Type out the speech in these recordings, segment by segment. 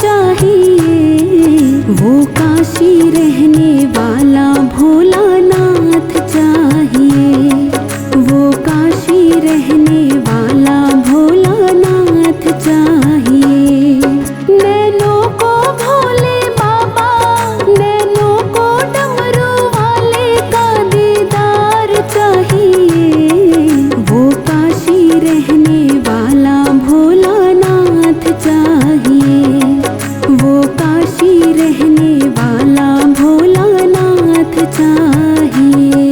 चाहिए। वो काशी रहने वाला भोलानाथ चाहिए। वो काशी रहने वाला भोलानाथ चाहिए। नैनों को भोले बाबा, नैनों को डमरू वाले का दीदार चाहिए। वो काशी रहने वाला भोलानाथ चाहिए। वो काशी रहने वाला भोलानाथ चाहिए।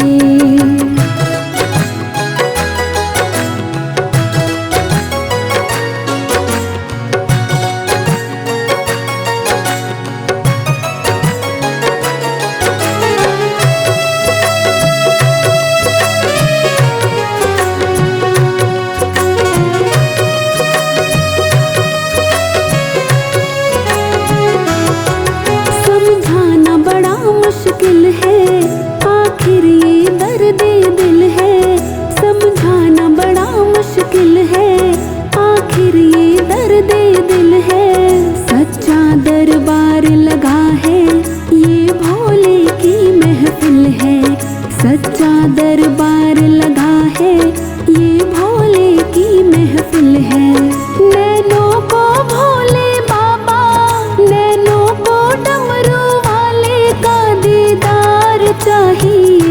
समझाना बड़ा मुश्किल है, आखिर ये दर्द दिल है। समझाना बड़ा मुश्किल है, आखिर ये दर्द दिल है। सच्चा दरबार लगा है, ये भोले की महफिल है। सच्चा दरबार लगा है, ये भोले की महफिल है। नैनों को भोले बाबा, नैनों को डमरू वाले का दीदार चाहिए।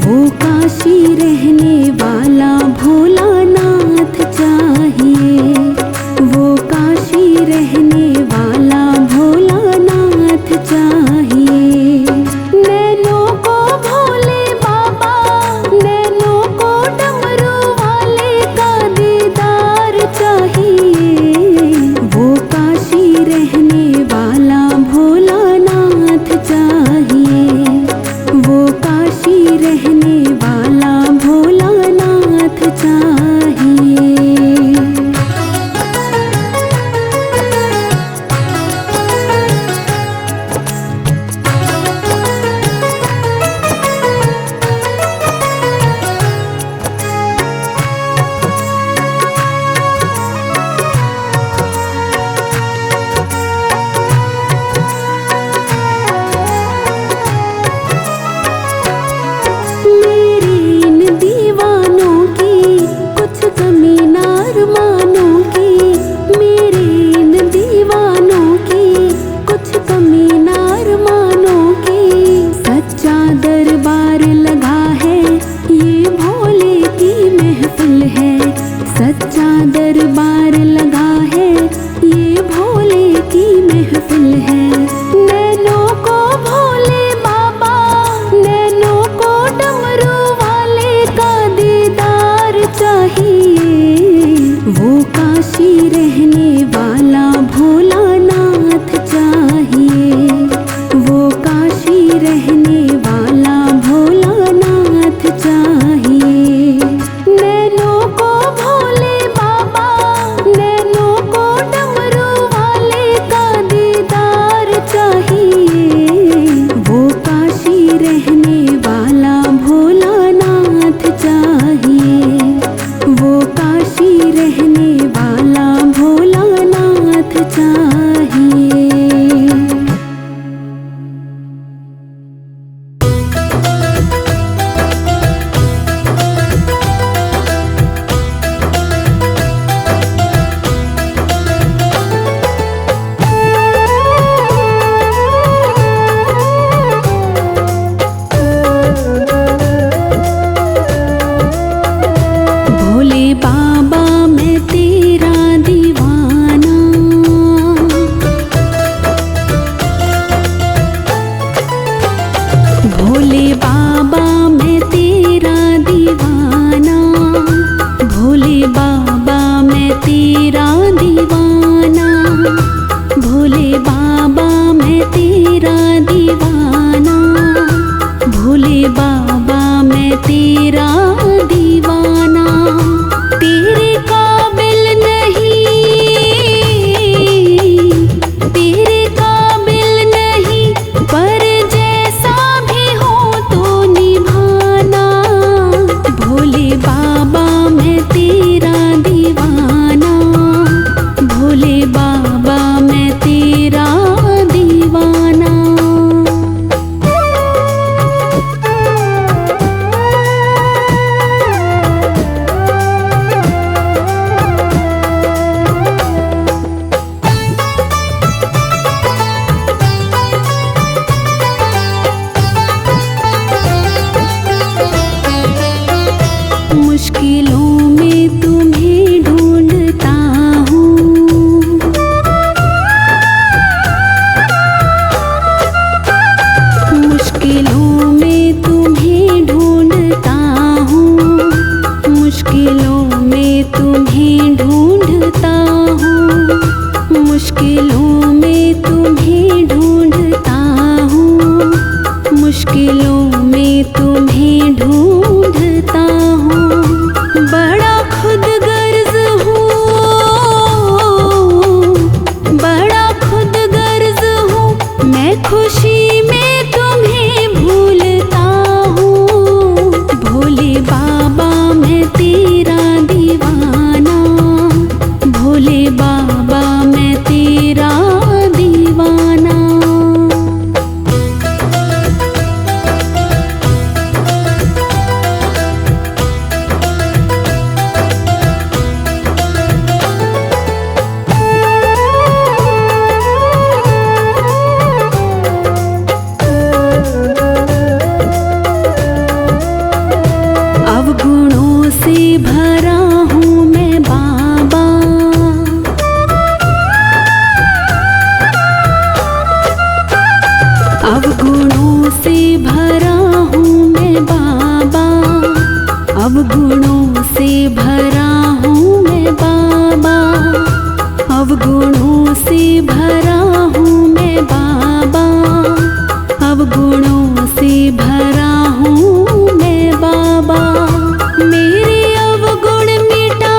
वो काशी रहने वाला भोलानाथ चाहिए। वो काशी रहने वाला भोलानाथ चाहिए। नैनों को भोले बाबा, नैनों को डमरू वाले का दीदार चाहिए। वो काशी रहने वाला भोलानाथ चाहिए। वो काशी रहने वाला भोलानाथ चाहिए। अवगुणों से भरा हूँ मैं बाबा, अवगुणों से भरा हूँ मैं बाबा, अवगुणों से भरा हूँ मैं बाबा। मेरे अवगुण मिटा,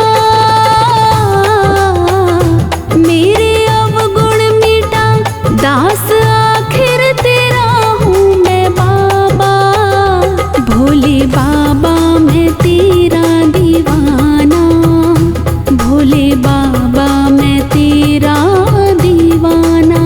मेरे अवगुण मिटा, दास आखिर तेरा हूँ मैं बाबा। भोले बाबा मैं तेरा दीवाना, भोले बाबा मैं तेरा दीवाना।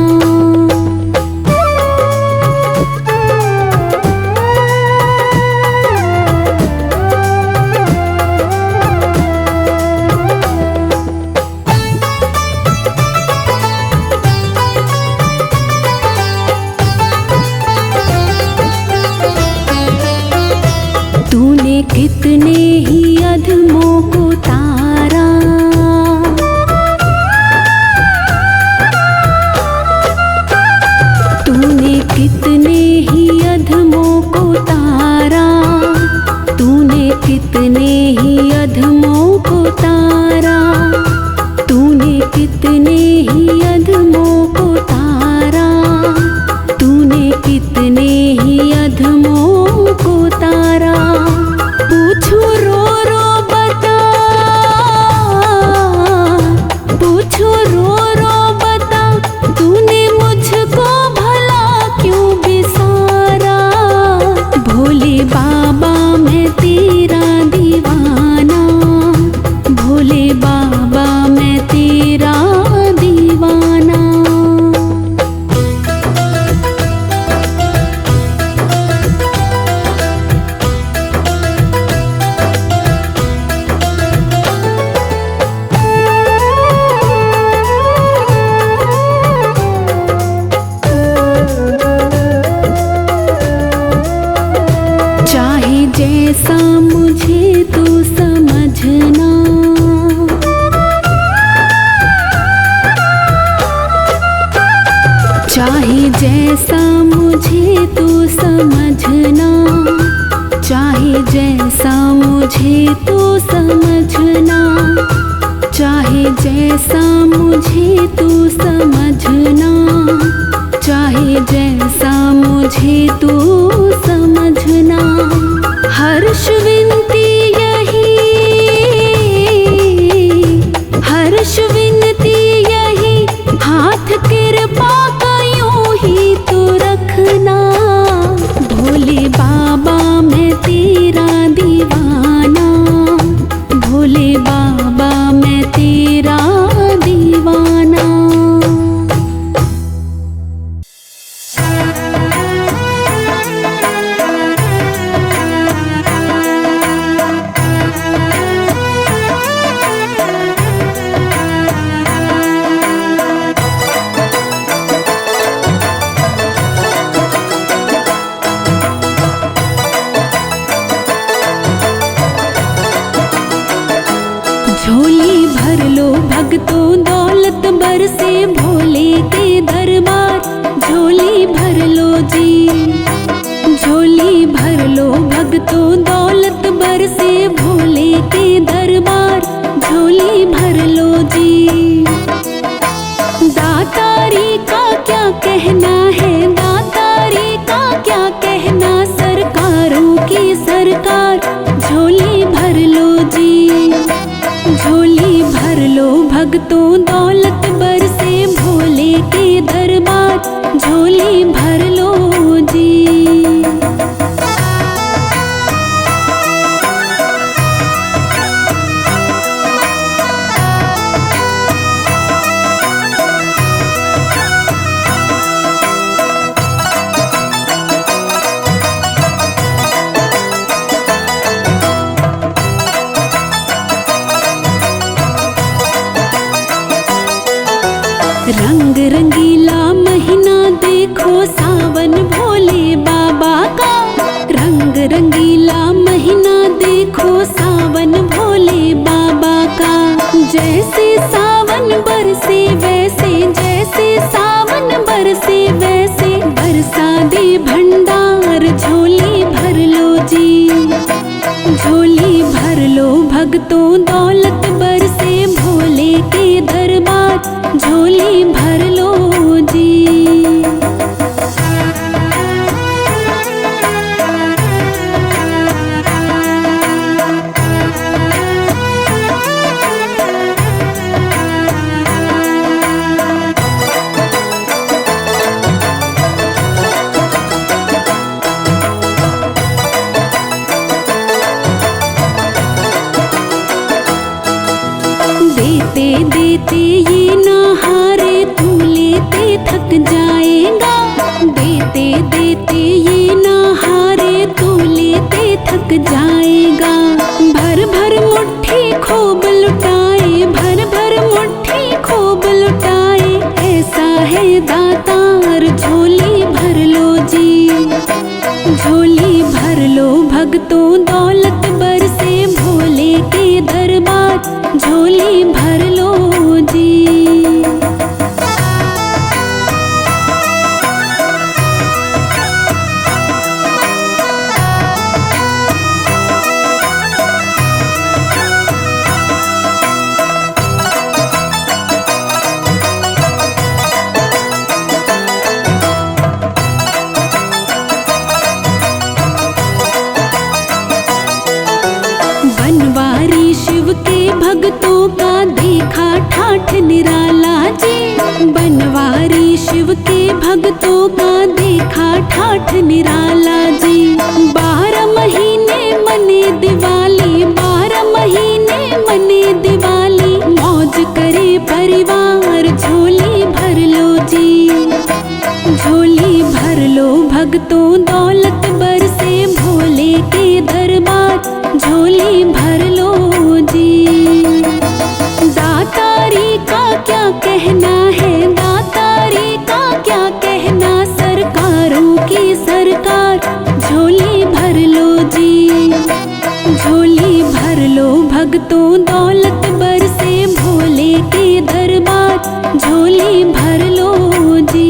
तूने कितने ही अधमों को तारा, तूने कितने ही अधमों को तारा, तूने कितने ही अधमों को तारा, तूने कितने ही अधमों को तारा, तूने कितने ही अधमों को तारा। पूछू रो रो बता, पूछू रो रो बता, तूने मुझको भला क्यों बिसारा। भोले बाबा मैं तेरा दीवाना, भोले बाबा मैं तेरा दीवाना। चाहे जैसा मुझे तू समझना, चाहे जैसा मुझे तू समझना, चाहे जैसा मुझे तू समझना, चाहे जैसा मुझे तू समझना, चाहे जैसा मुझे तू समझना। हर्ष विनती यही, हर्ष विनती यही, हाथ कृपा का यूं ही तू रखना। भोले बाबा मैं तेरा दीवाना, भोले बाबा मैं तेरा दीवाना। झोली भर लो भक्तों दौलत बरसे भोले के दरबार, झोली भर लो जी, झोली भर लो भक्तों दौलत बरसे भोले के दरबार, झोली भर लो जी। दातारी का क्या कहना है, दातारी का क्या कहना, सरकारों की सरकार, झोली भर लो जी, झोली भर लो भक्तों दौलत बरसे भोले के दरबार, झोली भर लो जी। रंग रंगीला महीना देखो सावन भोले बाबा का, रंग रंगीला महीना देखो सावन भोले बाबा का। जैसे सावन बरसे वैसे, जैसे सावन बरसे वैसे, बरसा दे भंडार, झोली भर लो जी, झोली भर भगतों दौलत बरसे भोले के दरबार, झोली भर लो जी। देते देते ये ना हारे, तू लेते थक जाएगा। देते देते ये ना हारे, तू लेते थक जाएगा। भर भर मुट्ठी खूब लुटाए, भर भर मुट्ठी खूब लुटाए, ऐसा है दातार, झोली भर लो जी। झोली भर लो भगतों दौलत बरसे भोले के दरबार, झोली भर लो जी। बनवारी शिव के भक्तों का देखा ठाठ निराला जी। बनवारी शिव के भक्तों का देखा ठाठ निराला जी। 12 महीने मने दिवाली, 12 महीने मने दिवाली, मौज करे परिवार, झोली भर लो जी। झोली भर लो भक्तों दौलत बरसे भोले के दरबार, झोली भर लो जी। दातारी का क्या कहना है, दातारी का क्या कहना, सरकारों की सरकार, झोली भर लो जी। झोली भर लो भक्तों दौलत बरसे भोले के दरबार, झोली भर लो जी।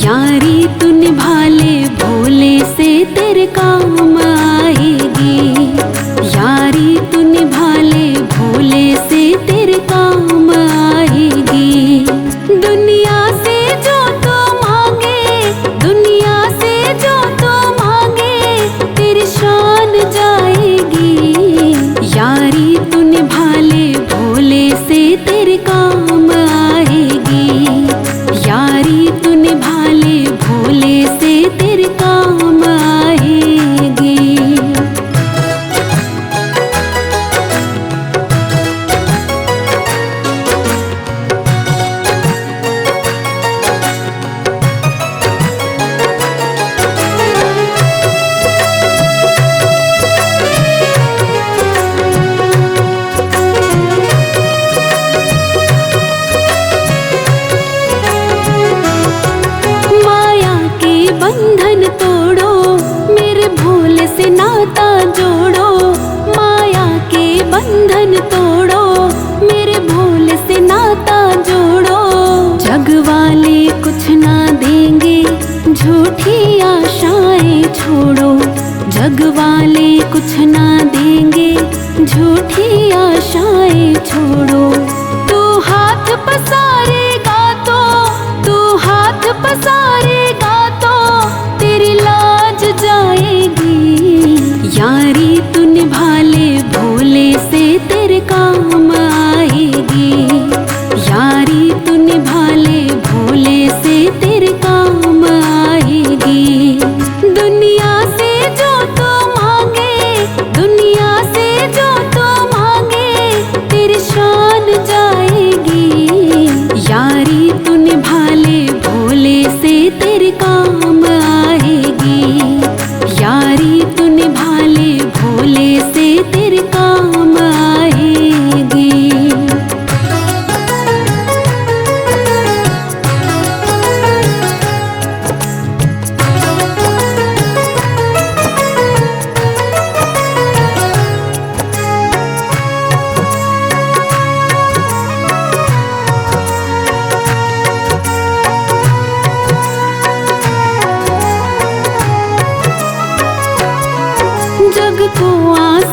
यारी तू निभा ले भोले से तेरे काम आएगी। यारी तू निभा ले भोले से तेरे काम आएगी। दुनिया से जो तो मांगे, दुनिया से जो तो मांगे, तेरी शान जाएगी। यारी तू निभा ले भोले से तेरे काम आएगी। यारी तू निभा ले भोले से तेरे काम आएगी। बंधन तोड़ो, मेरे भोले से नाता जोड़ो। माया के बंधन तोड़ो, मेरे भोले से नाता जोड़ो। जग वाले कुछ ना देंगे, झूठी आशाएं छोड़ो। जग वाले कुछ ना देंगे, झूठी आशाएं छोड़ो। तू हाथ पसारेगा तो, तू हाथ पसारेगा तो तेरी लाज जाएगी। यारी तू निभा ले भोले से तेरे काम आएगी। यारी तू निभा ले भोले से तेरे काम आएगी। दुनिया से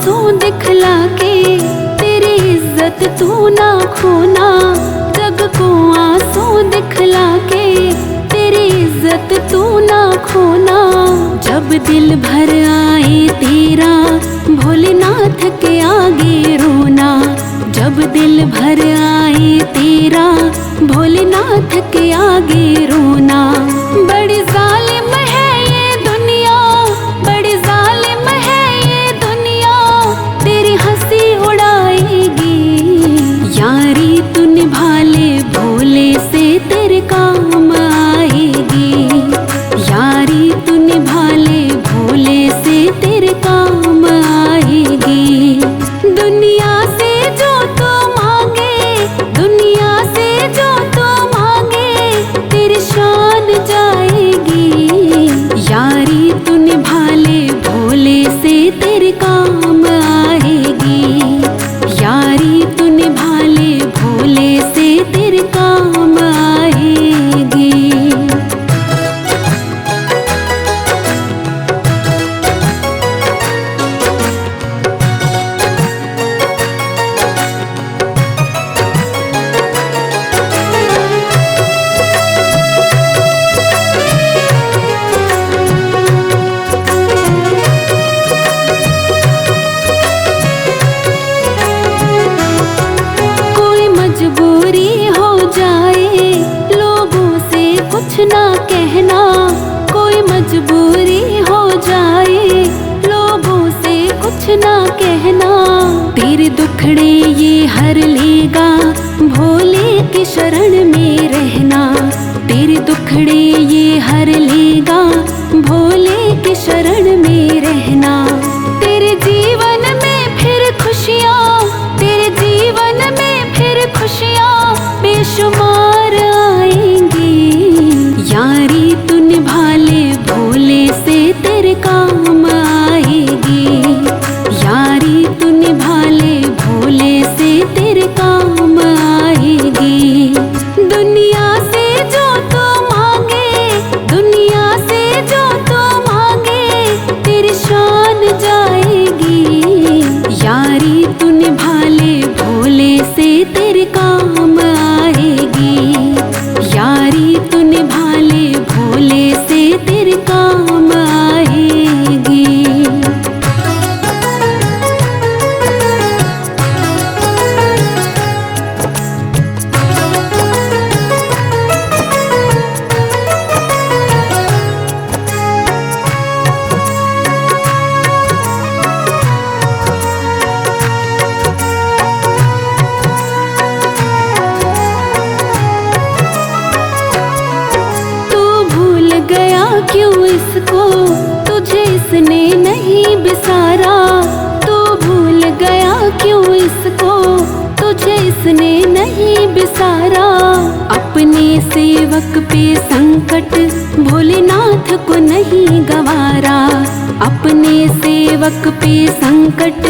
आंसू दिखला के तेरी इज्जत तू ना खोना। जग को आंसू दिखला के तेरी इज्जत तू ना खोना। जब दिल भर आए तेरा भोलेनाथ के आगे रोना। जब दिल भर आए तेरा भोलेनाथ के आगे रोना। बड़ी जालिम है ये दुनिया, बड़ी जालिम है ये दुनिया, तेरी हंसी उड़ाएगी। यारी तू निभा ले भोले से तेरे काम आएगी। यारी तू निभा ले भोले से तेरे काम आएगी। दुनिया से जो तो मांगे, दुनिया से जो तो मांगे, तेरी शान जाएगी। यारी तू निभा ले भोले से तेरे काम आएगी। यारी तू निभा ले भोले से तेरे काम आएगी। कोई मजबूरी हो जाए लोगों से कुछ ना कहना। कोई मजबूरी हो जाए लोगों से कुछ ना कहना। तेरे दुखड़े ये हर लेगा भोले की शरण में रहना। तेरे दुखड़े ये हर लेगा भोले की शरण में रहना। तेरे जीवन में फिर खुशियाँ, तेरे जीवन में फिर खुशियाँ बेशुमार आएंगी। यारी तू निभा ले भोले से तेरे काम आएगी। यारी तू निभा ले भोले से तेरे काम आएगी। दुनिया से जो तो मांगे, दुनिया से जो तो मांगे, तेरी शान जाएगी। यारी तू निभा ले भोले से तेरे काम आएगी। यारी तू निभा ले भोले से तेरे काम आएगी। तू भूल गया क्यों इसको, तुझे इसने नहीं बिसारा। तू भूल गया क्यों इसको, तुझे इसने नहीं बिसारा। अपने सेवक पे संकट भोलेनाथ को नहीं गवारा। अपने सेवक पे संकट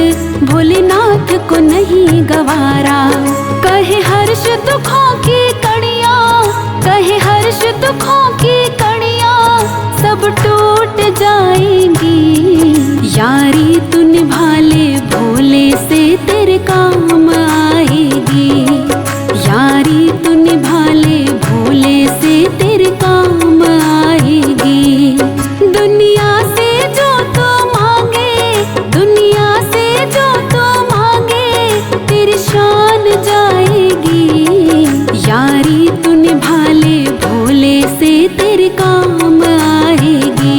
भोलेनाथ को नहीं गवारा। कहे हर्ष दुखों की कड़ियाँ, कहे हर्ष दुखों की कड़ियाँ सब टूट जाएंगी। यारी तू निभा ले भोले से तेरे काम आएगी। यारी तू निभा ले भोले से तेरे काम आएगी। दुनिया से जो तो मांगे, दुनिया से जो तो मांगे, तेरी शान जाएगी। यारी तू निभा ले भोले से तेरे काम आएगी।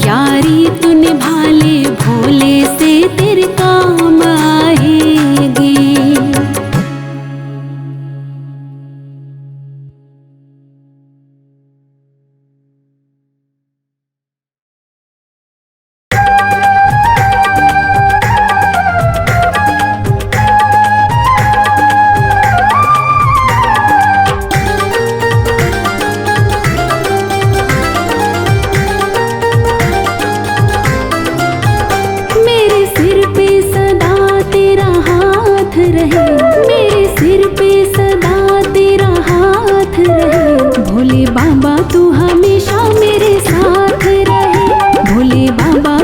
यारी तू निभा ले भोले से तेरे काम आएगी।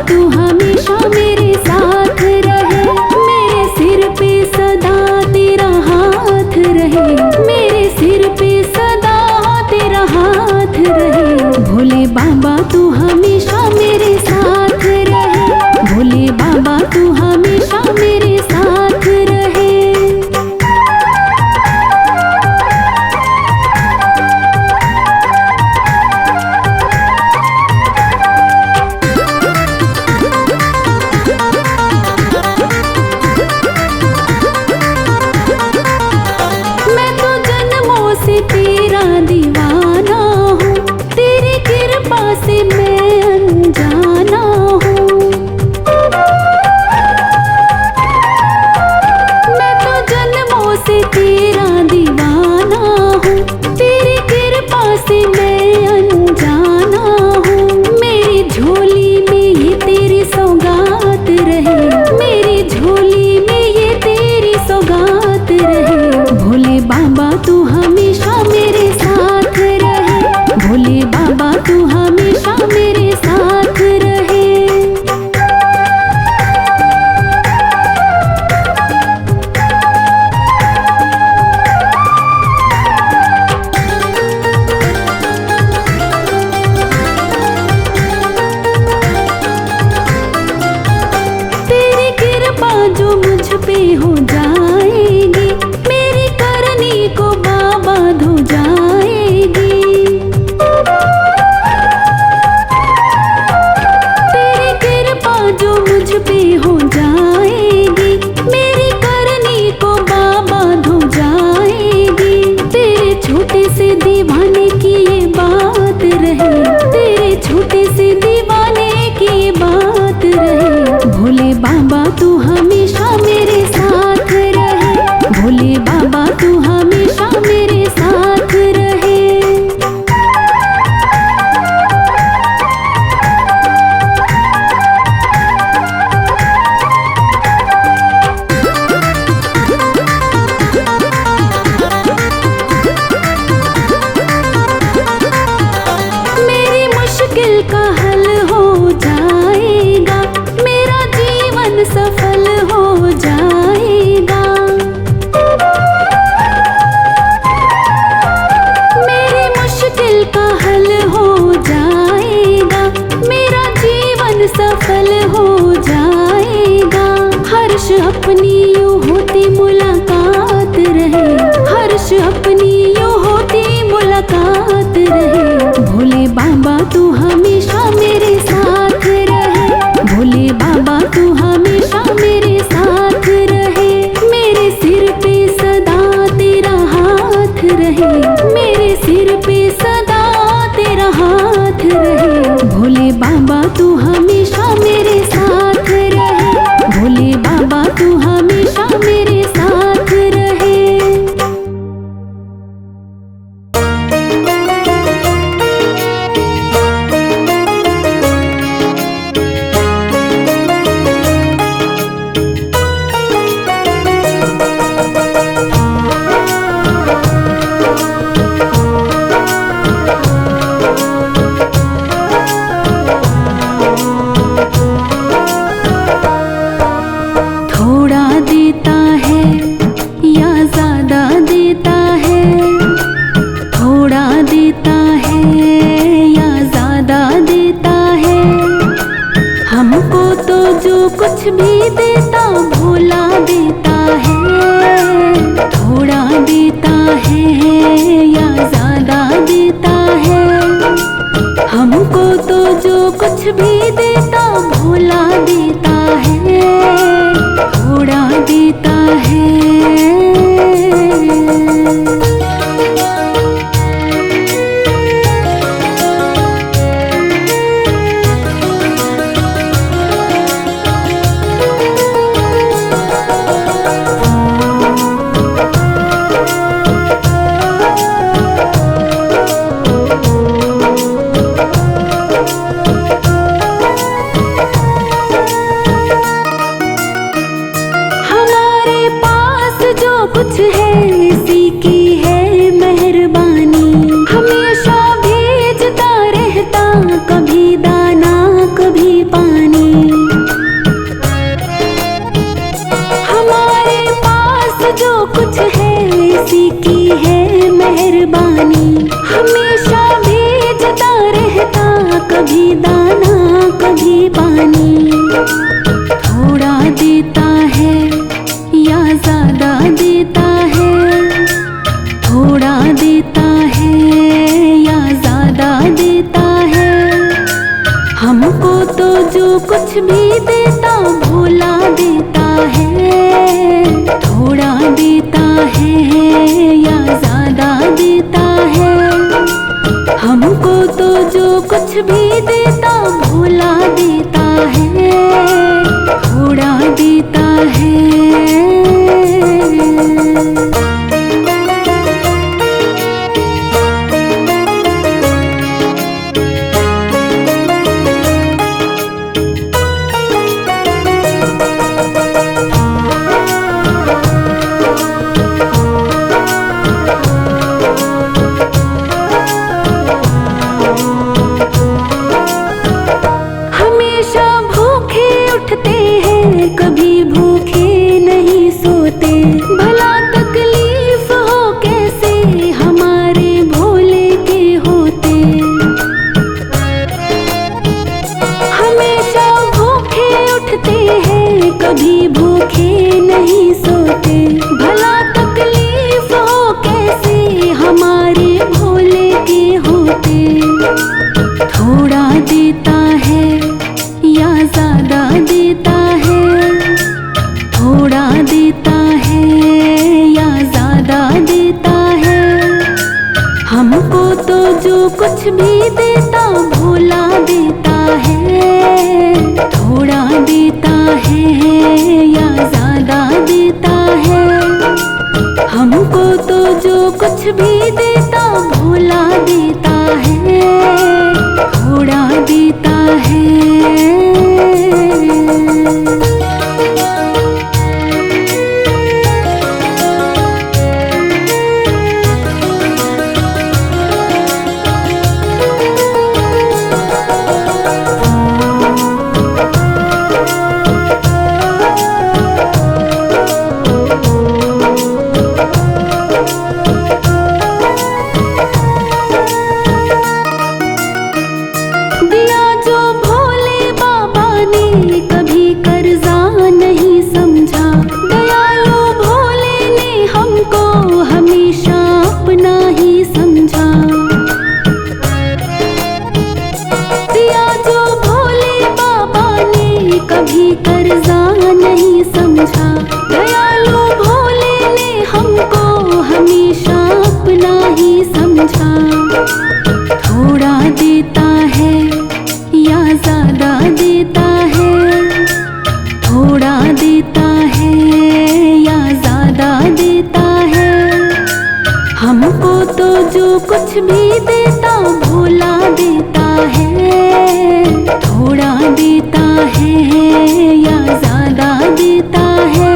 तू हमेशा मेरे साथ रहे। मुलाकात रहे। भोले बाबा तू हमेशा मेरे साथ रहे। भोले बाबा तू हमेशा मेरे साथ रहे। तेरी कृपा जो मुझ पे हो जाएगी, मेरी करनी को बाबा धो जाएगी। तेरी कृपा जो मुझ पे हो जाएगी, मेरी करनी को बाबा धो जाएगी। तेरे छोटे से दीवाने की ये बात रहे। तेरे छोटे से दीवाने की ये बात रहे। भोले बाबा तू हमेशा मेरे साथ रहे। भोले बाबा तू हमेशा मेरे साथ रहे। मेरी मुश्किल का हल हो जाएगा, मेरा जीवन सफल हो जाएगा। मेरी मुश्किल का हल हो जाएगा, मेरा जीवन सफल हो जाएगा। हर्ष अपनी यूं होती मुलाकात रहे। हर्ष अपनी यूं होती मुलाकात रहे। भोले बाबा तू हमेशा मेरे साथ रहे। भोले बाबा तू हमेशा मेरे साथ रहे। मेरे सिर पे सदा तेरा हाथ रहे। मेरे सिर पे सदा तेरा हाथ रहे। भोले बाबा तू हमेशा मेरे साथ रहे। भोले बाबा तू हमेशा मेरे साथ रहे। थोड़ा देता है या ज्यादा देता है। थोड़ा देता है या ज्यादा देता है। हमको तो जो कुछ भी देता भोला देता है। थोड़ा देता है या ज्यादा देता है। हमको तो जो कुछ भी देता भोला देता है। थोड़ा देता है। हमारे पास जो कुछ है इसी की है मेहरबानी। हमेशा भेजता रहता कभी दाना कभी पानी। हमारे पास जो कुछ है इसी की है मेहरबानी। हमेशा भेजता रहता कभी दाना कभी पानी। थोड़ा देता है या ज्यादा देता है। थोड़ा देता है या ज्यादा देता है। हमको तो जो कुछ भी देता भोला देता है। थोड़ा देता है हमको तो जो कुछ भी देता भोला देता है, थोड़ा देता है। कभी कर्जा नहीं समझा, दयालु भोले ने हमको हमेशा अपना ही समझा। थोड़ा देता है या ज्यादा देता है, थोड़ा देता है या ज्यादा देता है। हमको तो जो कुछ भी देता भोला देता है, थोड़ा देता है या ज्यादा देता है।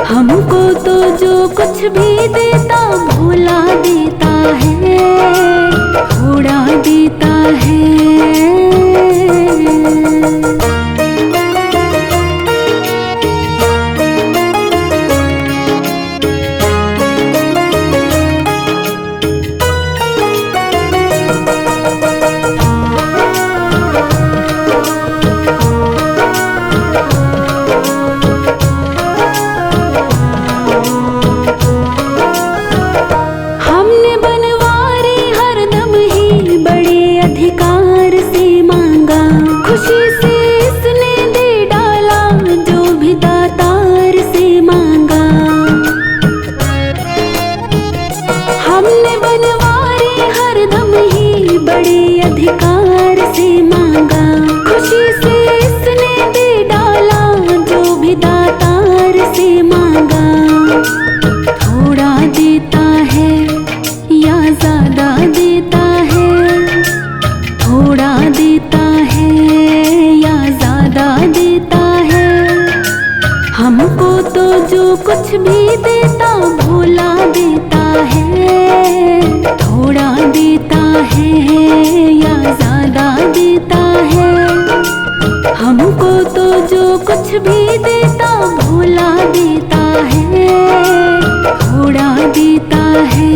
हमको तो जो कुछ भी देता भोला देता है, थोड़ा देता है। अधिकार से मांगा, खुशी से इसने दे डाला जो भी दातार से मांगा। हमने बनवारी हरदम ही बड़े अधिकार से मांगा, खुशी से इसने दे डाला जो भी दातार से मांगा। थोड़ा देता है या ज्यादा देता है, थोड़ा देता है या ज्यादा देता है। हमको तो जो कुछ भी देता भोला देता है, थोड़ा देता है या ज्यादा देता है। हमको तो जो कुछ भी देता भोला देता है, थोड़ा देता है।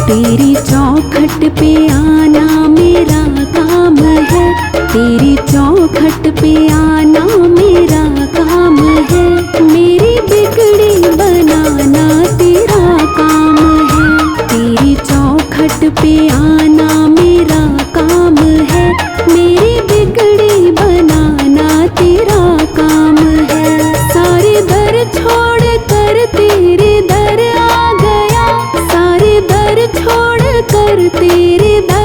तेरी चौखट पे आना मेरा काम है, तेरी चौखट पे आना मेरा काम है। मेरी बिगड़ी बनाना तेरा काम है, तेरी चौखट पे आना मेरा काम है। मेरी बिगड़ी बनाना तेरा काम है। सारे दर छोड़ कर तेरे दर आ गया, सारे दर छोड़ कर तेरे दर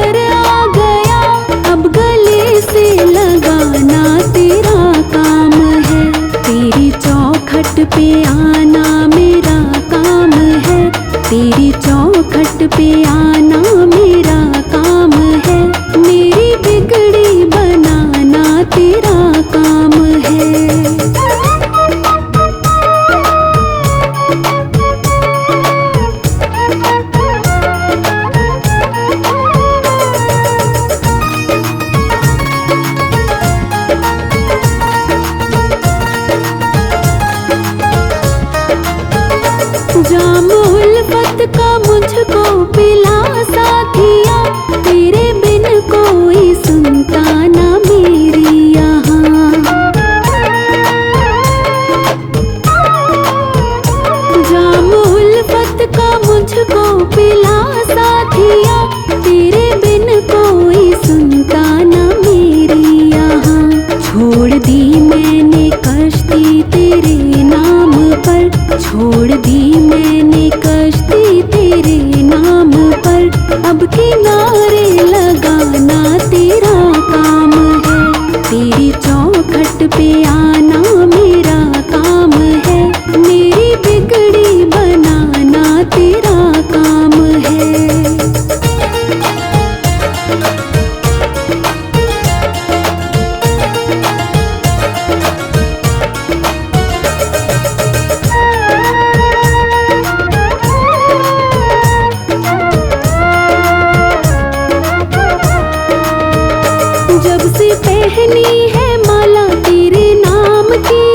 पहनी है माला तेरे नाम की,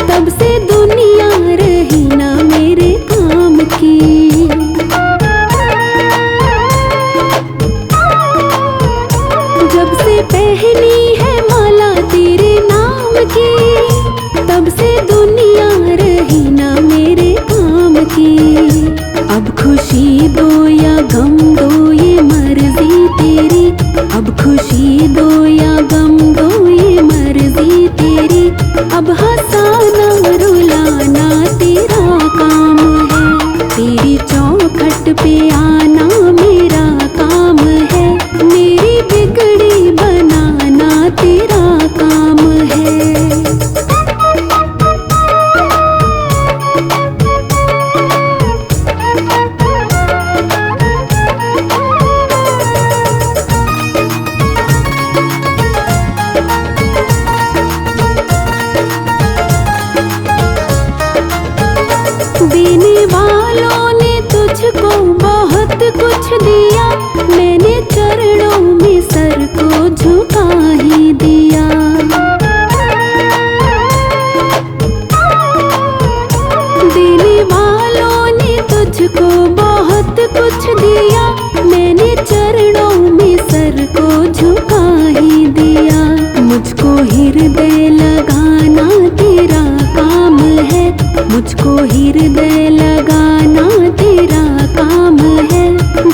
तब से दुनिया रही ना मेरे काम की। जब से पहनी है माला तेरे नाम की, तब से दुनिया रही ना मेरे काम की। अब खुशी दो या गम दो ये मर्जी तेरी, अब खुशी दो या गम दो ये मर्जी तेरी। अब हंसाना रुलाना तेरा काम है, तेरी चौखट पे आना मेरा काम है, मेरी बिगड़ी बनाना तेरा काम है। देने वालों ने तुझको बहुत कुछ दिया, मैंने चरणों में सर को झुका ही दिया। देने वालों ने तुझको बहुत कुछ दिया, मैंने चरणों में सर को झुका ही दिया। मुझको हृदय लगाना तेरा काम है, मुझको हृदय लगाना तेरा काम है,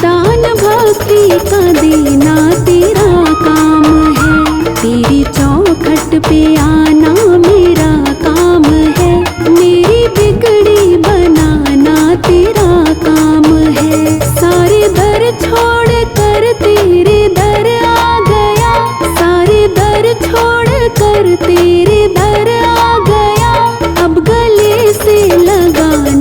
दान भक्ति का देना तेरा काम है, तेरी चौखट पे आना मेरा काम है, मेरी बिगड़ी बनाना तेरा काम है। सारे दर छोड़ कर तेरे दर आ गया, सारे दर छोड़ कर तेरे दर आ गया, अब गले से लगाना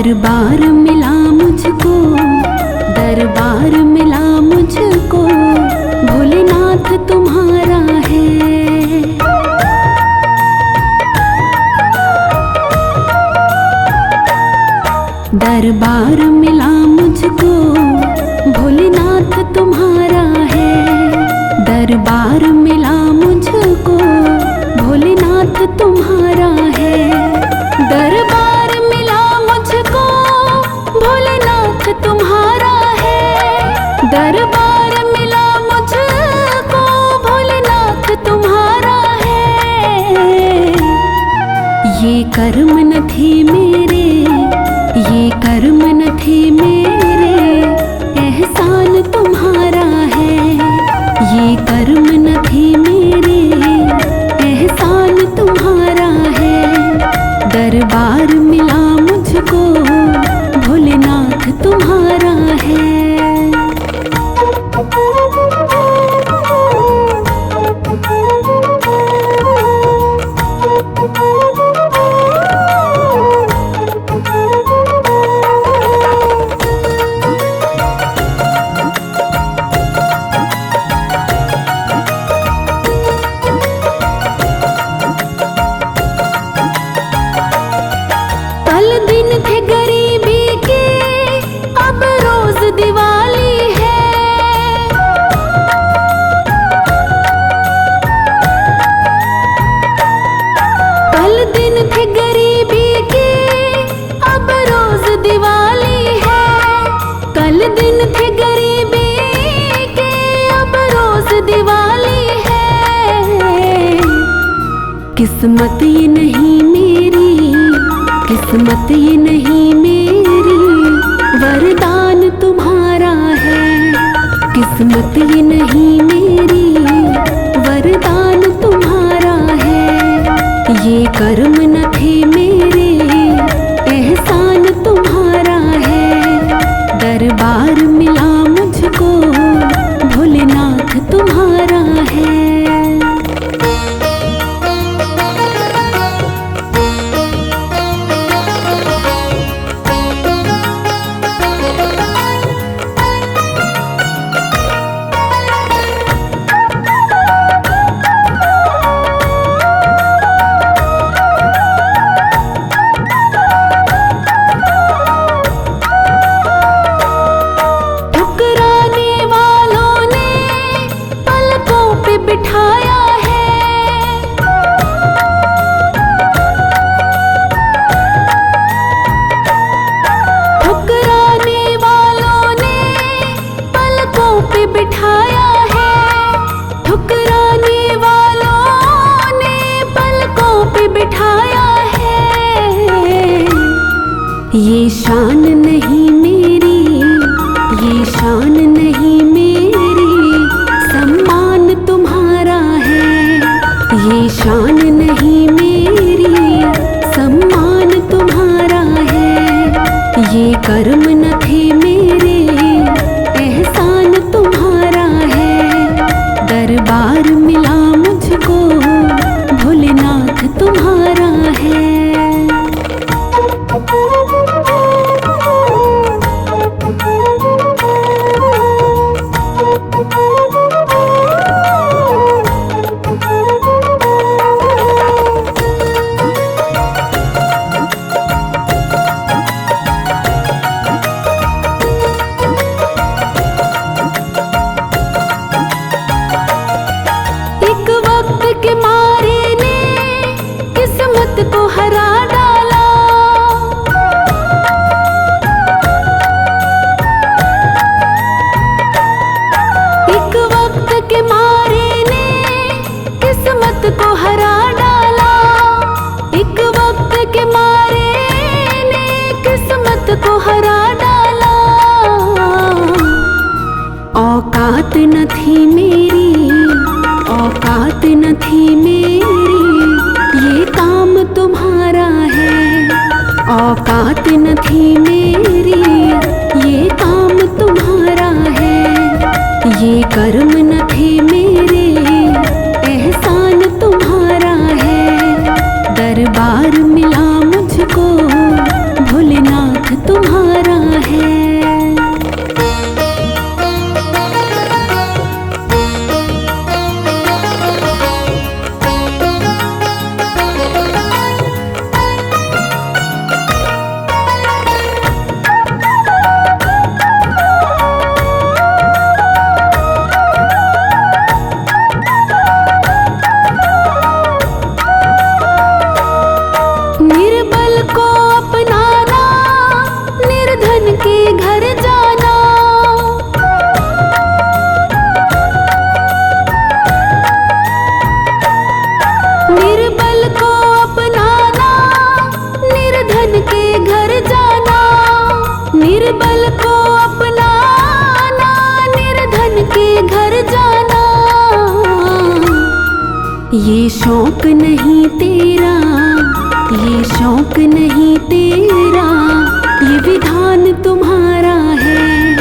दरबार मिला मुझको, दरबार मिला मुझको, भोलेनाथ तुम्हारा है। दरबार मिला मुझको, भोलेनाथ तुम्हारा है। दरबार मिला मुझको, भोलेनाथ तुम्हारा है। दरबार मिला मुझको, भोलेनाथ तुम्हारा है। दरबार मिला मुझको, भोलेनाथ तुम्हारा है। ये कर्म न थे मेरे, ये कर्म न थे मेरे, एहसान तुम्हारा है। ये कर्म न थे मेरे, एहसान तुम्हारा है। दरबार मिला मुझको, भोलेनाथ तुम्हारा है। कल दिन थे गरीबी के, अब रोज दिवाली है। कल दिन थे गरीबी के, अब रोज दिवाली है। कल दिन थे गरीबी के, अब रोज दिवाली है। किस्मत ये नहीं मेरी, किस्मत ये नहीं मेरी, वरदान तुम्हारा है। किस्मत ये नहीं मेरी, वरदान तुम्हारा है। ये कर्म न थे मेरे, एहसान तुम्हारा है। दरबार मिला मुझको, भोलेनाथ तुम्हारा है। ठुकराने वालों ने पलकों पे बिठाया है। ठुकराने वालों ने पलकों पे बिठाया है। ठुकराने वालों ने पलकों पे बिठाया है। ये शान नहीं मेरी, ये शान नहीं मेरी, सम्मान तुम्हारा है। ये शान नहीं मेरी, सम्मान तुम्हारा है। ये कर्म न थे मेरे, एहसान तुम्हारा है। दरबार मिला मुझको, भोलेनाथ तुम्हारा है। एक वक्त के मारे ने किस्मत को हरा डाला। एक वक्त के मारे ने किस्मत को हरा डाला। एक वक्त के मारे ने किस्मत को हरा डाला। औकात न थी मेरी, औकात न थी मेरी, ये काम तुम्हारा है। औकात न थी मेरी, ये काम तुम्हारा है। ये कर्म न थे मेरे, एहसान तुम्हारा है। दरबार मिला मुझको, भोलेनाथ शौक नहीं तेरा, ये शौक नहीं तेरा, ये विधान तुम्हारा है।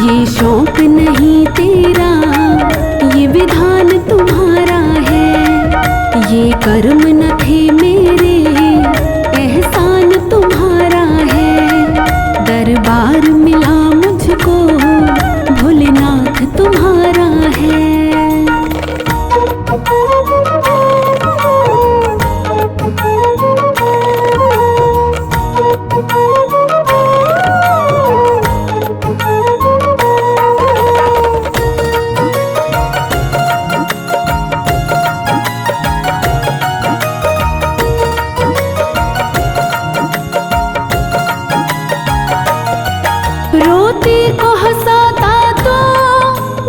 ये शौक नहीं तेरा, ये विधान तुम्हारा है। ये कर्म न थे मेरे, एहसान तुम्हारा है। दरबार मिला मुझको, भोलेनाथ तुम्हारा है। रोते को हंसाता तो,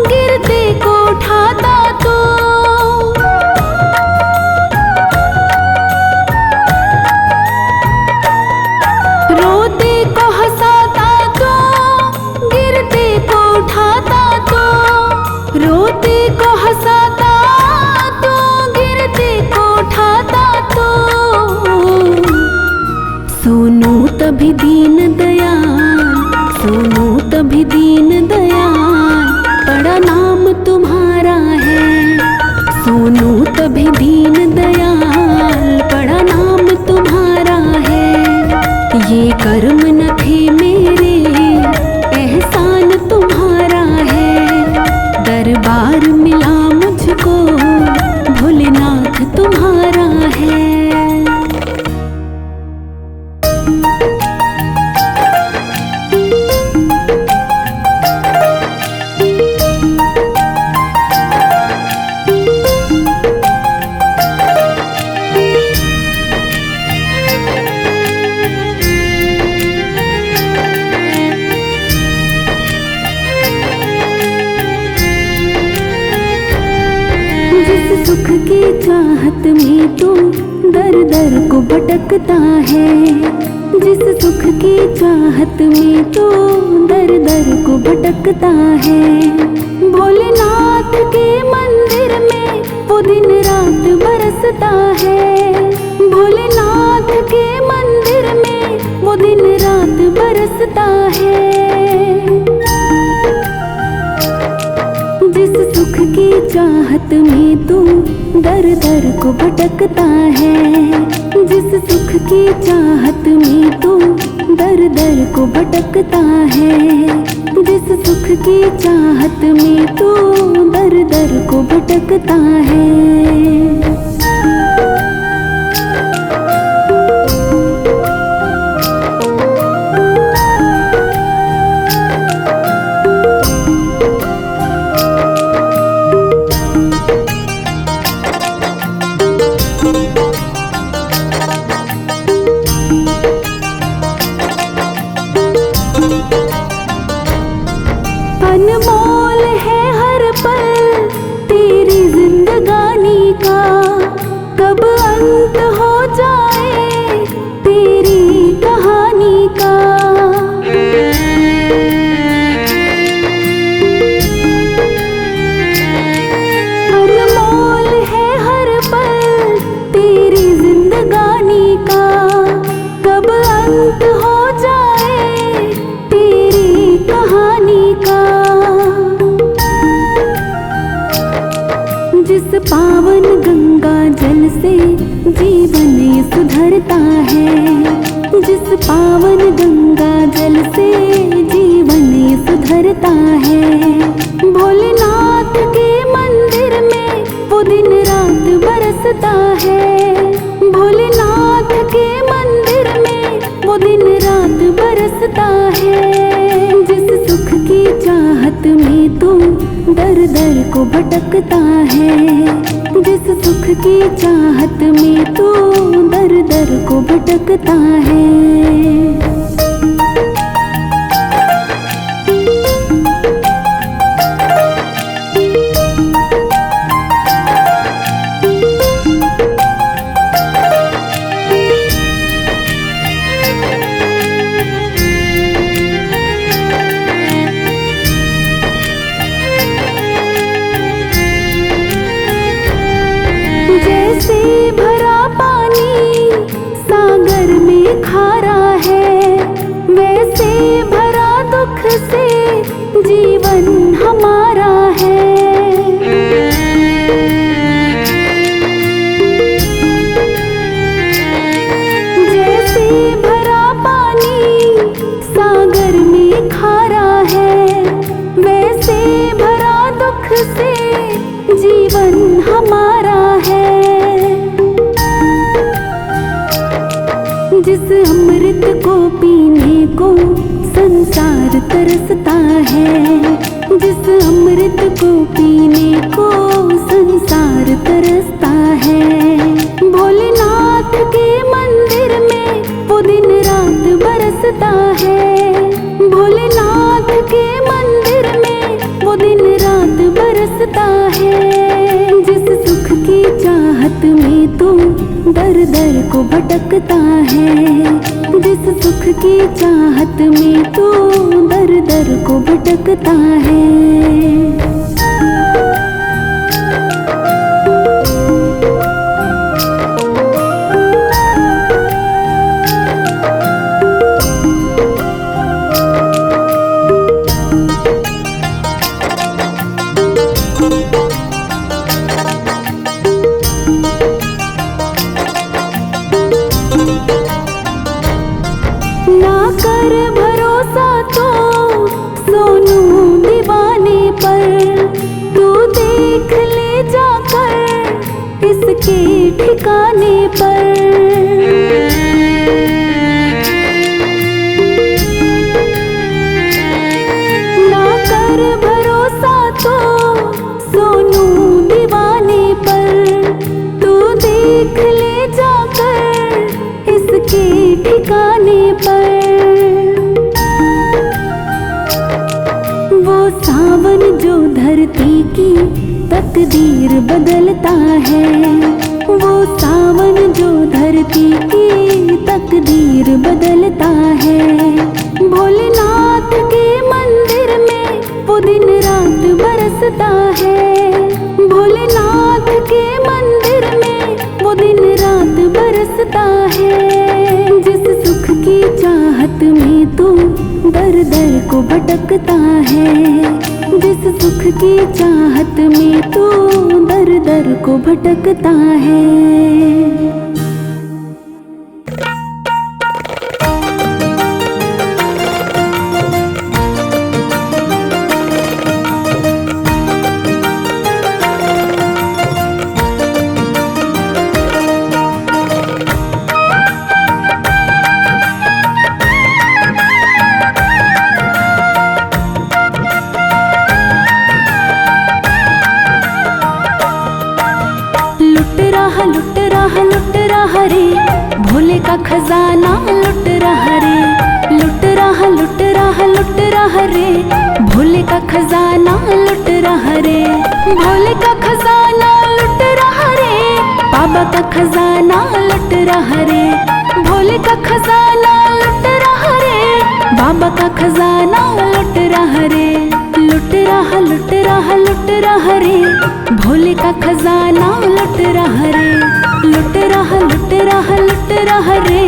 गिरते को उठाता तो। रोते को हंसाता तो, गिरते को उठाता तो। रोते को हंसाता तो, गिरते को उठाता तो। सुनो तभी दीन दयाल, सुनो तभी दीन दयाल, बड़ा नाम तुम्हारा है। सुनो तभी दीन दयाल, बड़ा नाम तुम्हारा है। ये कर्म न थे मेरे, एहसान तुम्हारा है। दरबार मिला मुझको, भोलेनाथ तुम्हारा है। जिस सुख की चाहत में तू दर दर को भटकता है। जिस सुख की चाहत में तू दर दर को भटकता है। भोलेनाथ के मंदिर में वो दिन रात बरसता है। भोलेनाथ के मंदिर में वो दिन रात बरसता है। जिस सुख की चाहत में तू दर दर को भटकता है। जिस सुख की चाहत में तू दर दर को भटकता है। जिस सुख की चाहत में तू दर दर को भटकता है। अनमोल है हर पल तेरी जिंदगानी का, कब अंत हो जाए तेरी कहानी का। अनमोल है हर पल तेरी जिंदगानी का, कब अंत हो जाए तेरी कहानी का। जिस पावन गंगा जल से जीवन ये सुधरता है। जिस पावन गंगा जल से जीवन ये सुधरता है। भोलेनाथ के मंदिर में वो दिन रात बरसता है। भोलेनाथ के मंदिर में वो दिन रात बरसता है। जिस सुख की चाहत में तू दर दर को भटकता है। जिस सुख की चाहत में तू दर दर को भटकता है। जैसे को भटकता है। जिस सुख की चाहत में तू दर दर को भटकता है। ना कर भरोसा तो सोनू दीवाने पर, तू देख ले जाकर इसके ठिकाने पर। ना कर भरोसा तो सोनू दीवाने पर, तू देख ले जाकर इसके ठिकाने पर। वो सावन जो धरती की तकदीर बदलता है, वो सावन जो धरती की तकदीर बदलता है। भोलेनाथ के मंदिर में वो दिन रात बरसता है। भोलेनाथ के मंदिर में वो दिन रात बरसता है। जिस सुख की चाहत में तू दर दर को भटकता है। जिस सुख की चाहत में तू दर दर को भटकता है। लुट रहा रे भोले का खजाना लुट रहा रे। लुट रहा रे भोले का खजाना लुट रहा रे। भोले का खजाना लुट रहा रे, बाबा का खजाना लुट रहा रे। भोले का खजाना लुट रहा रे, बाबा का खजाना लुट रहा रे। लुट रहा रे भोले का खजाना लुट रहा रे। लुट रहा रे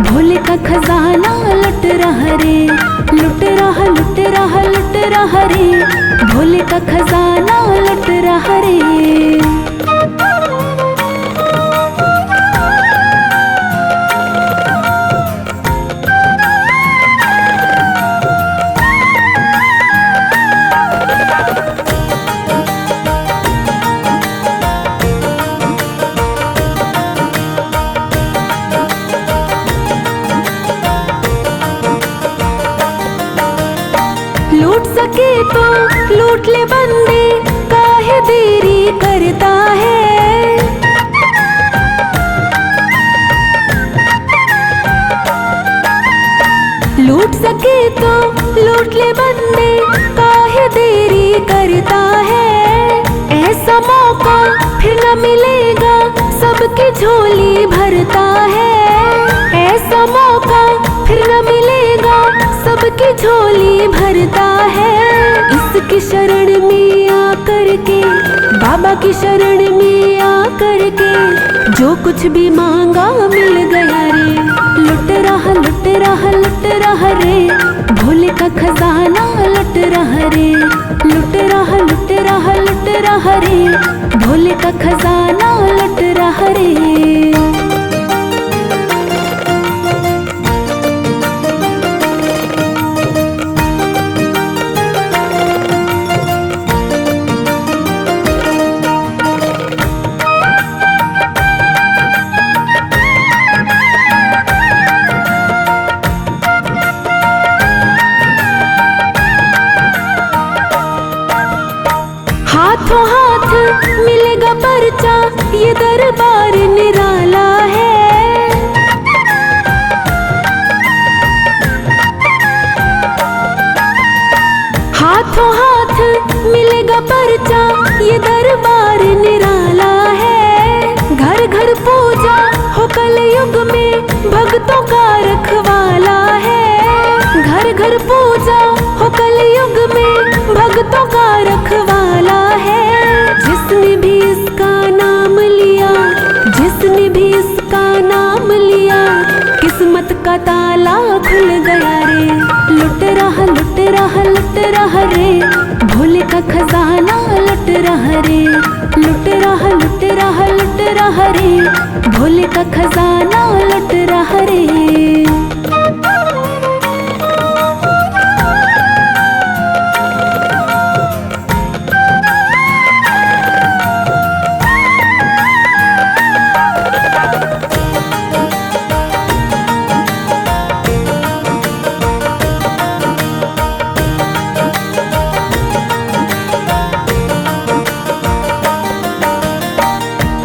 भोले का खजाना लुट रहा रे। लुट रहा रे भोले का खजाना लुट रहा रे। लूट सके तो लूट ले बंदे, काहे देरी करता है। लूट सके तो लूट ले बंदे, काहे देरी करता है। ऐसा मौका फिर न मिलेगा, सबकी झोली भरता है। ऐसा मौका फिर न मिलेगा, सबकी झोली भरता है। इसकी शरण में आकर के, बाबा की शरण में आकर के, जो कुछ भी मांगा मिल गया रे। लुट रहा रे भोले का खजाना लुट रहा रे। लुट रहा रे भोले का खजाना लुट रहा रे। हाथों हाथ मिलेगा पर्चा, ये दरबार निराला है। हाथों हाथ मिलेगा पर्चा, ये दरबार निराला है। घर घर पूजा हो कलयुग लुट रहा रे, भोले का खजाना लुट रहा रे। लुट रहा लुट रहा लुट रहा रे, भोले का खजाना लुट रहा रे।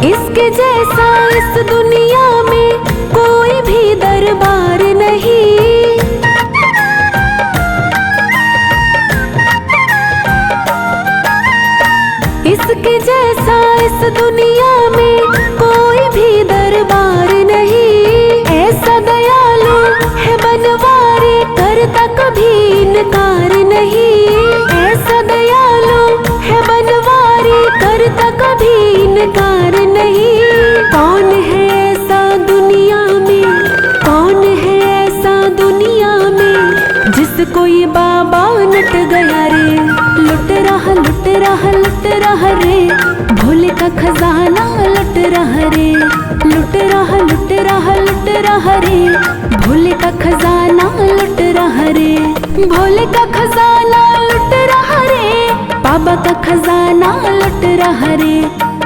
इसके जैसा इस दुनिया में कोई भी दरबार नहीं। इसके जैसा इस दुनिया में कोई भी दरबार नहीं। ऐसा दयालु है बनवारी, करता कभी इनकार नहीं। ऐसा दयालु है बनवारी, करता कभी इनकार नहीं। कौन है ऐसा दुनिया में, कौन है ऐसा दुनिया में, जिसको ये बाबा लुट गया रे। लुट रहा लुट रहा लुट रहा रे, भोले का खजाना लुट रहा रे। लुट रहा लुट रहा लुट रहा रे, भोले का खजाना लुट रहा रे। भोले का खजाना लुट रहा रे, बाबा का खजाना लुट रहा रे।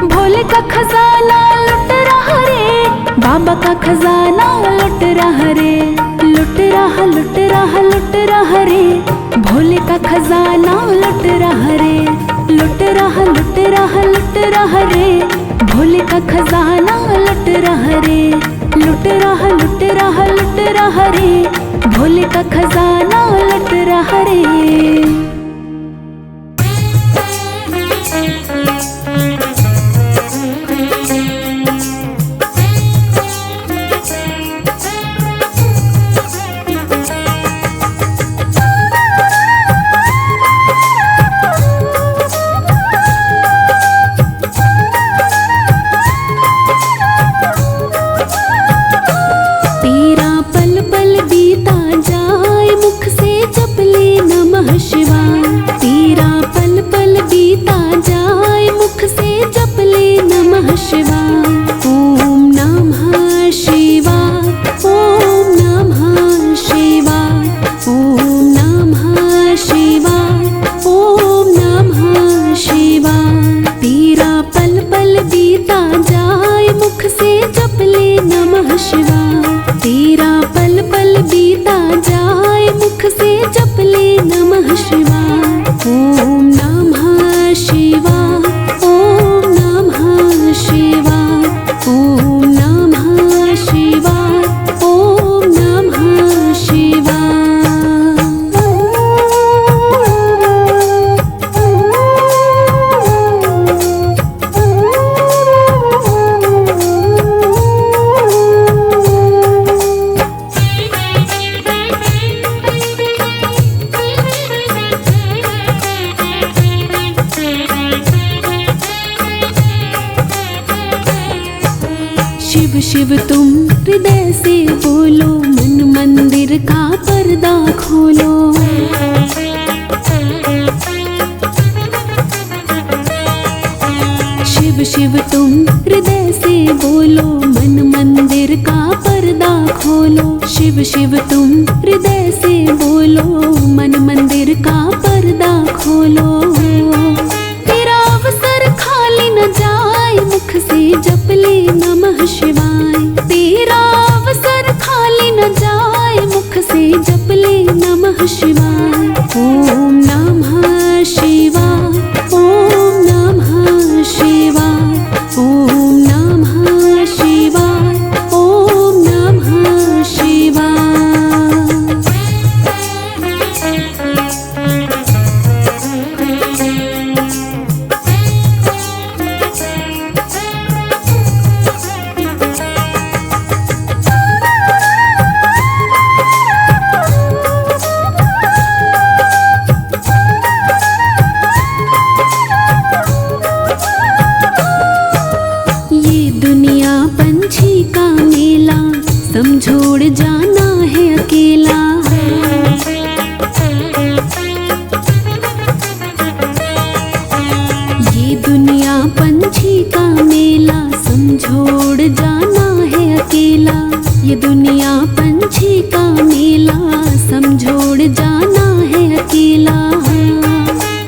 भोले का खजाना लुट रहा रे, बाबा का खजाना लुट रहा रे। लुट रहा लुट रहा लुट रहा रे, भोले का खजाना लुट रहा रे। लुट रहा लुट रहा लुट रहा रे, भोले का खजाना लुट रहा रे। लुट रहा लुट रहा लुट रहा रे, भोले का खजाना लुट रहा रे। शिव शिव तुम हृदय से बोलो, मन मंदिर का पर्दा खोलो। शिव शिव तुम हृदय से बोलो, मन मंदिर का पर्दा खोलो। शिव शिव तुम हृदय से बोलो, मन मंदिर का पर्दा खोलो। तेरा अवसर खाली न जाए, मुख से जप ले नमः शिवाय। तेरा अवसर खाली न जाए, मुख से जप ले नमः शिवाय। ओम नमः शिवाय, ओम नमः शिवाय, ओम नमः शिवाय, ओम नमः शिवाय। दुनिया पंछी का मेला, समझोड़ जाना है अकेला। ये दुनिया पंछी का मेला, समझोड़ जाना है अकेला।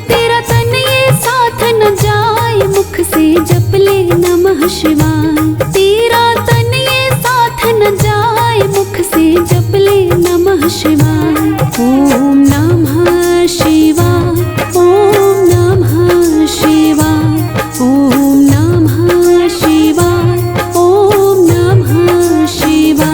तेरा तन ये साथ न जाए, मुख से जप ले नमः शिवाय। तेरा तन ये साथ न जाए, मुख से जप ले नमः शिवाय। ओम नमः शिवाय, ओम नमः शिवाय, ओम नमः शिवाय, ओम नमः शिवाय।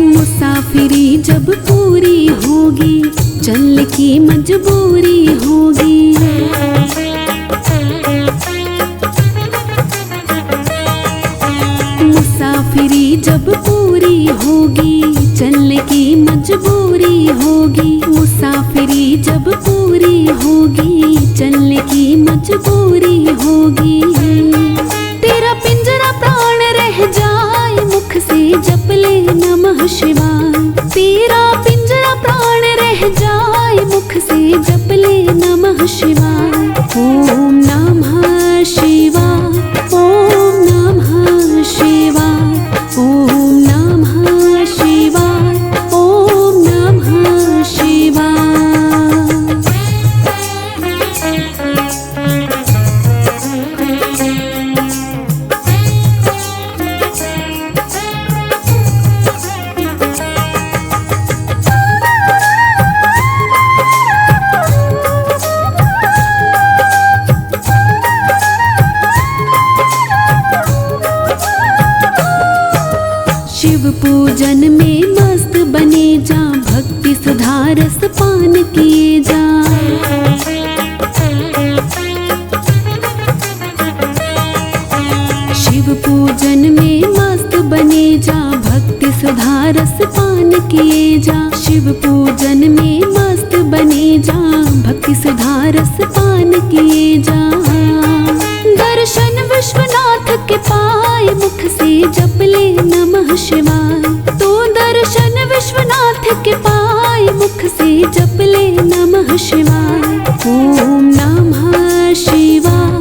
मुसाफिरी जब पूरी होगी, चलने की मजबूरी होगी। मुसाफिरी जब पूरी होगी, चलने की मजबूरी होगी। मुसाफिरी जब पूरी होगी, चलने की मजबूरी होगी। तेरा पिंजरा प्राण रह जाए, मुख से जप ले नमः शिवाय। तेरा पिंजरा प्राण रह जाए, मुख से जप ले नमः शिवाय। ओम नमः शिवाय, ओम नमः शिवाय, ओम नमः शिवाय, ओम नमः शिवाय। शिव पूजन में मस्त बने जा, भक्ति सुधा रस पान किए जा। शिव पूजन में मस्त बने जा, भक्ति सुधा रस पान किए जा। शिव पूजन में मस्त बने जा, भक्ति सुधा रस पान किए जा। दर्शन विश्वनाथ के पाए, मुख से जप ले नमः शिवाय। तो दर्शन विश्वनाथ के पाए, मुख से जप ले नमः शिवाय। ओम नमः शिवाय,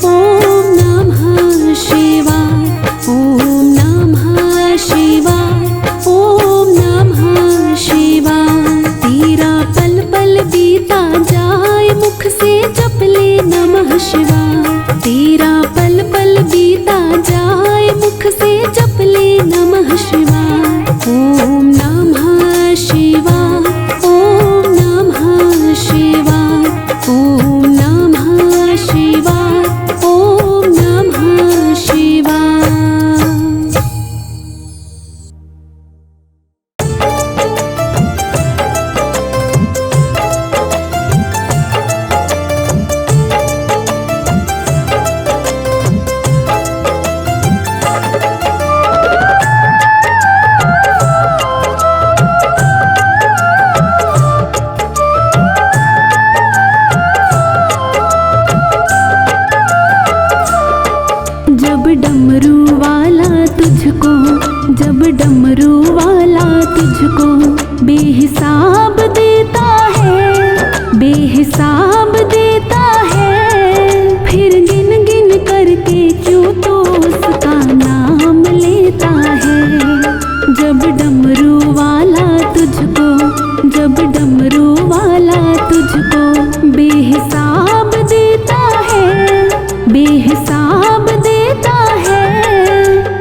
ओम नमः शिवाय, ओम नमः शिवाय, ओम नमः शिवाय। तेरा पल पल बीता जाए, मुख से जप ले नमः शिवाय। तेरा पल पल बीता जाए, मुख से जप ले नमः शिवाय। ओम नमः शिवाय, ओम नमः शिवाय, ओम नमः शिवाय, ओम नमः शिवाय। जब डमरू वाला तुझको, जब डमरू वाला तुझको बेहिसाब देता है, बेहिसाब देता है। फिर गिन गिन करके क्यों तो उसका नाम लेता है। जब डमरू वाला तुझको, जब डमरू वाला तुझको बेहिसाब देता है, बेहिसाब देता है।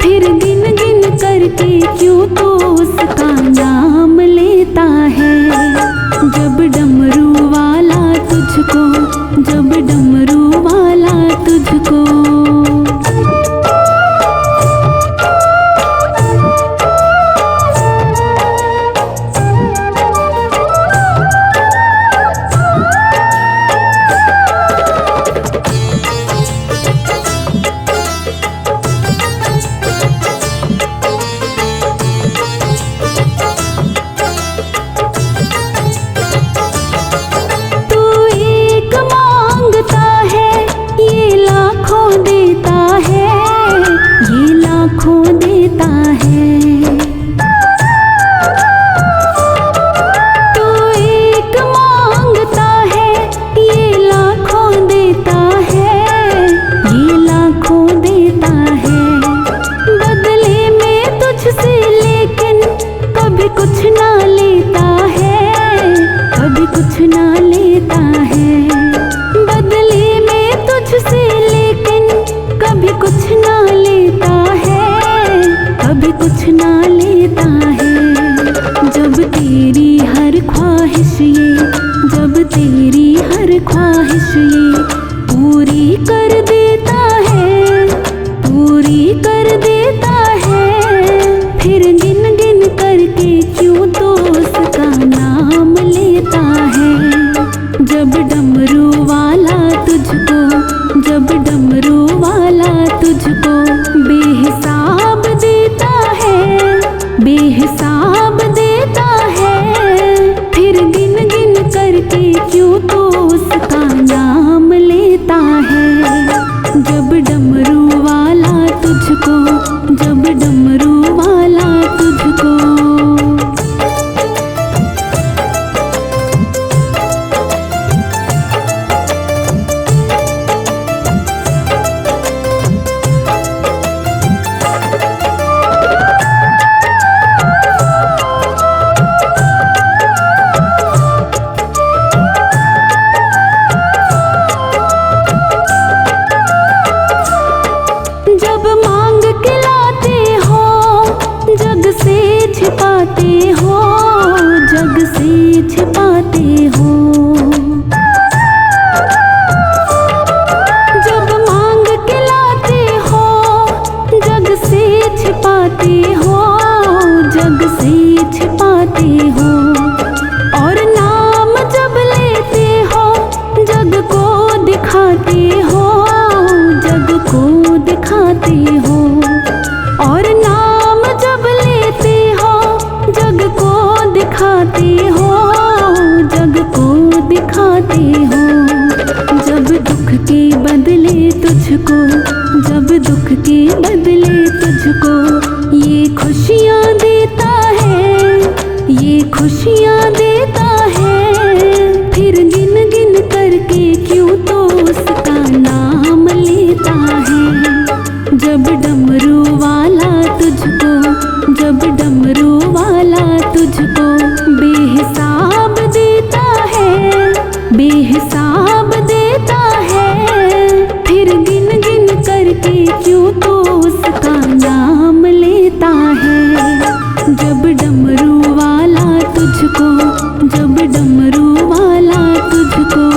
फिर गिन गिन करके क्यों तो उसका नाम लेता है। कर देता है, फिर गिन गिन करके क्यों तो उसका नाम लेता है। जब डमरू वाला तुझको, जब डमरू वाला तुझको बेहिसाब देता है, बेहिसाब देता है, फिर गिन गिन करके क्यों तो उसका नाम लेता है। जब डमरू वाला तुझको, जब डमरू वाला तुझको। जब मांग के लाते हो, जग से छिपाते हो, जग से छिपाते हो। जब मांग के लाते हो, जग से छिपाते हो, जग से छिपाते हो। और नाम जब लेते हो, जग को दिखाते हो, जग को दिखाते हो। और नाम जब लेते हो, जग को दिखाते हो, जग को दिखाते हो। जब दुख के बदले तुझको, जब दुख के बदले तुझको ये खुशियाँ देता है, ये खुशियाँ देता है, फिर गिन गिन करके क्यों तो उसका नाम लेता है। जब डमरू वाला तुझको, जब डमरू वाला तुझको बेहिसाब देता है, बेहिसाब देता है, फिर गिन गिन करके क्यों तो उसका नाम लेता है। जब डमरू वाला तुझको, जब डमरू वाला तुझको।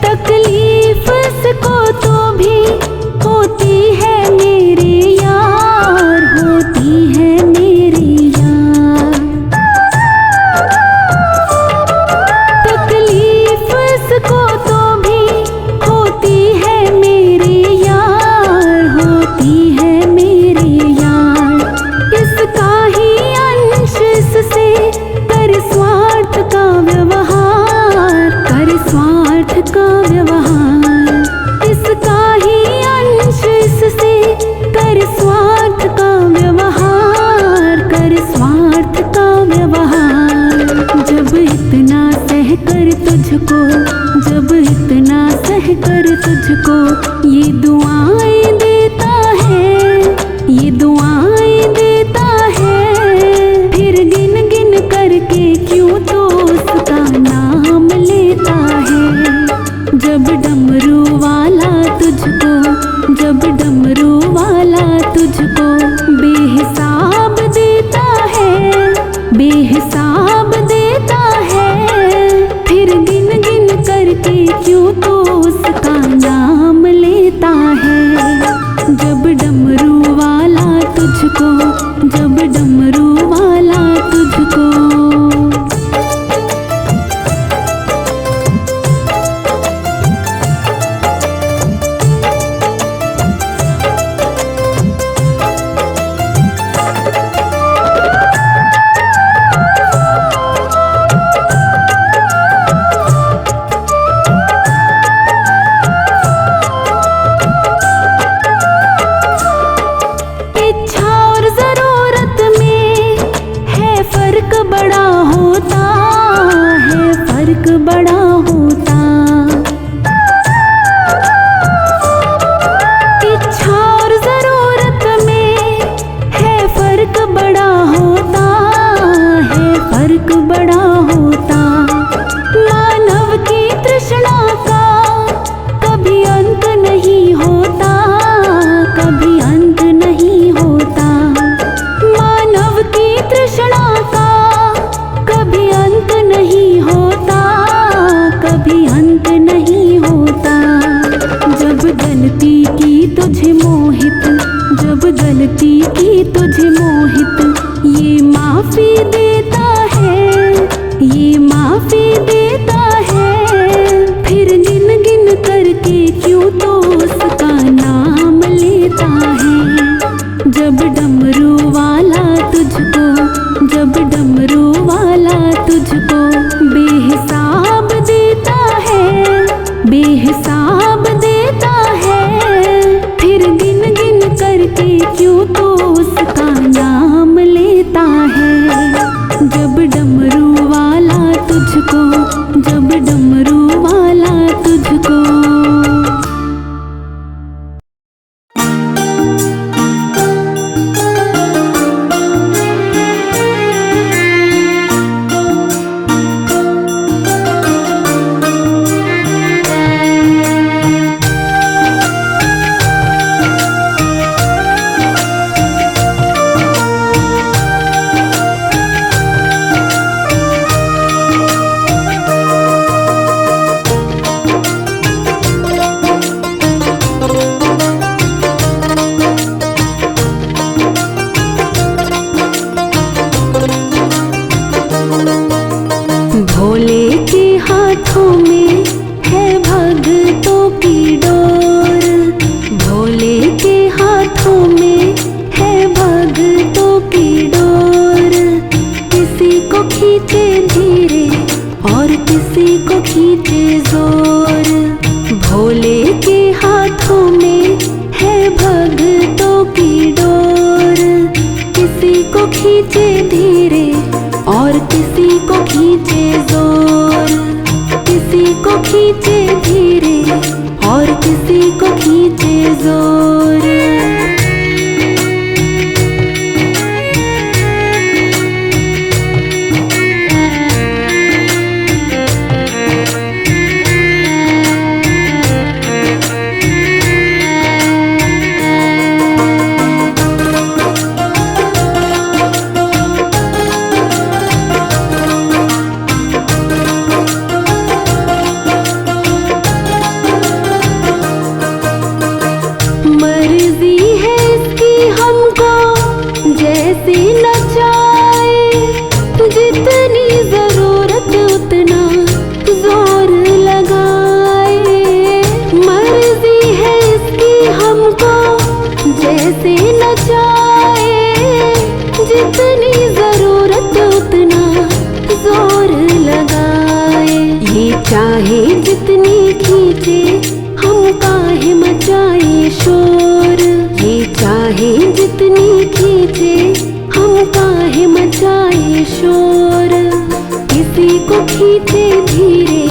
तकलीफ इसको तो भी होती है मेरे यार, होती है मेरे यार। तकलीफ इसको तो भी होती है मेरे यार, होती है मेरे यार। इसका ही अंश इससे कर स्वार्थ का व्यवहार, कर स्वार्थ का व्यवहार। इसका ही अंश इससे कर स्वार्थ का व्यवहार, कर स्वार्थ का व्यवहार। जब इतना सह कर तुझको, जब इतना सह कर तुझको ये दुआएं देता है, ये दुआएं देता है, फिर गिन गिन करके क्यों तो उसका नाम लेता है। जब डमरू वाला तुझको, जब डमरू वाला तुझको बेहिसाब देता है, बेहिसाब देता है, फिर गिन गिन करके क्यों तो उसका नाम लेता है। फर्क बड़ा होता। मानव की तृष्णा का कभी अंत नहीं होता, कभी अंत नहीं होता। मानव की तृष्णा का कभी अंत नहीं होता, कभी अंत नहीं होता। जब गलती की तुझे मोहित, जब गलती की तुझे मोहित, ये माफी देता है, ये माफी देता है। फिर गिन गिन करके क्यों तो उसका नाम लेता है। जब डमरू वाला तुझको, जब डमरू वाला तुझको बेहिसाब देता है, बेहिसाब देता है। फिर गिन गिन करके क्यों तो उसका नाम लेता है। जब डमरू वाला तुझको, जब डमरू वाला तुझको। भोले के हाथों में है भगतों की डोर, भोले के हाथों में है भगतों की डोर। किसी को खींचे धीरे और किसी को खींचे जोर। भोले के हाथों में है भगतों की डोर। किसी को खींचे धीरे और किसी को खींचे जोर। किसी को खींचे धीरे और किसी को खींचे जोर। मर्जी है इसकी हमको जैसे नचाए, जितनी जरूरत उतना जोर लगाए। मर्जी है इसकी हमको जैसे नचाए, जितनी जरूरत उतना जोर लगाए। ये चाहे जितनी खींचे हम काहे मचाए शोर। ये चाहे जितनी खींचे हम काहे मचाए शोर। किसी को खींचे धीरे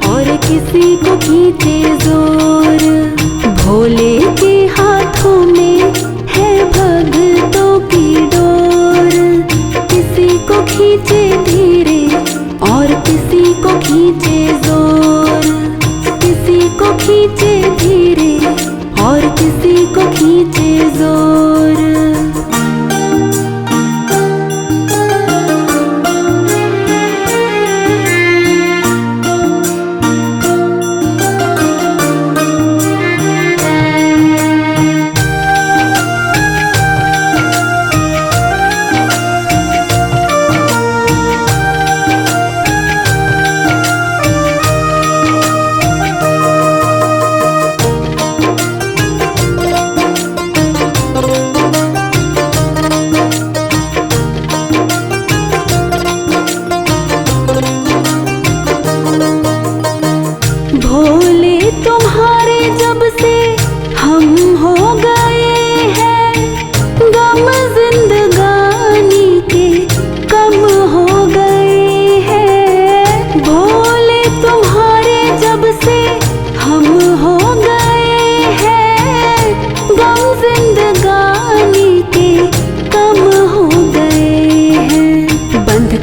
और किसी को खींचे जोर। भोले के हाथों में है भगतों की डोर। किसी को खींचे धीरे और किसी को खींचे जोर। किसी को खींचे धीरे और किसी को खींचे जोर।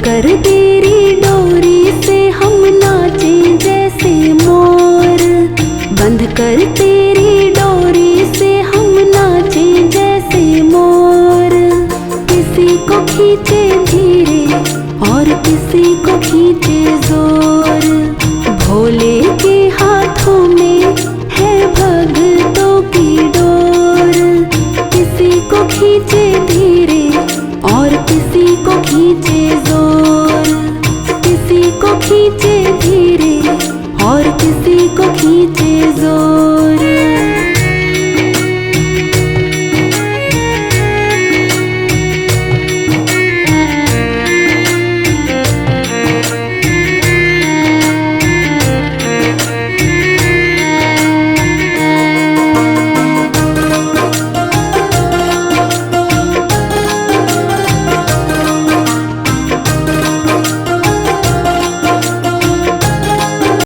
कर दे कर तेरी डोरी से हम नाचे जैसे मोर। किसी को खींचे धीरे और किसी को खींचे जोर। भोले के हाथों में है भक्तों की डोर। किसी को खींचे धीरे और किसी को खींचे जोर। किसी को खींचे धीरे और किसी को खींचे जोर।